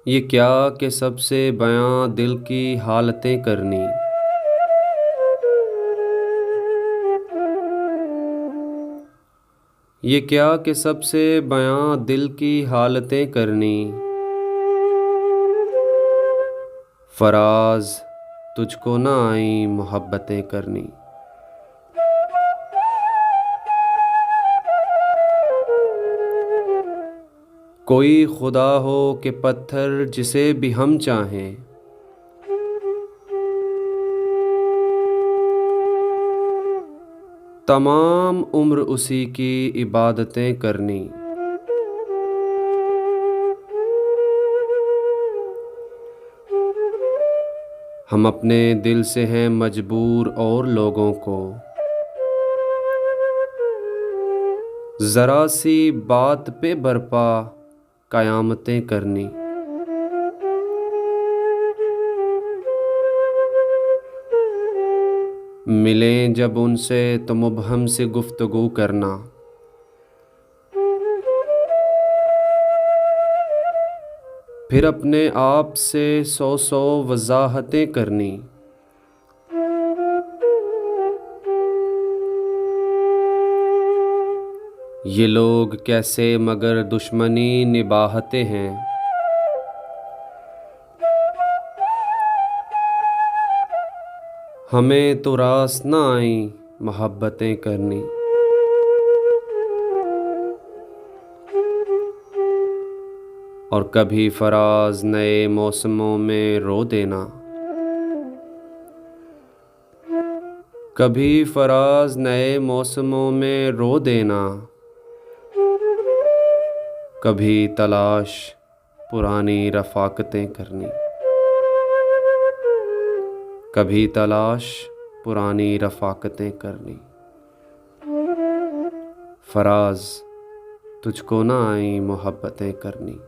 ये क्या कि सबसे बयां दिल की हालतें करनी। ये क्या कि सबसे बयां दिल की हालतें करनी। फराज तुझको ना आई मोहब्बतें करनी। कोई खुदा हो कि पत्थर जिसे भी हम चाहें, तमाम उम्र उसी की इबादतें करनी। हम अपने दिल से हैं मजबूर और लोगों को ज़रा सी बात पे बरपा क़यामतें करनी। मिलें जब उनसे तो मुबहम से गुफ्तगू करना। फिर अपने आप से सौ सौ वजाहतें करनी। ये लोग कैसे मगर दुश्मनी निभाते हैं। हमें तो रास न आई मोहब्बतें करनी। और कभी फराज नए मौसमों में रो देना। कभी फराज नए मौसमों में रो देना। कभी तलाश पुरानी रफ़ाकतें करनी। कभी तलाश पुरानी रफ़ाकतें करनी। फराज तुझको ना आई मोहब्बतें करनी।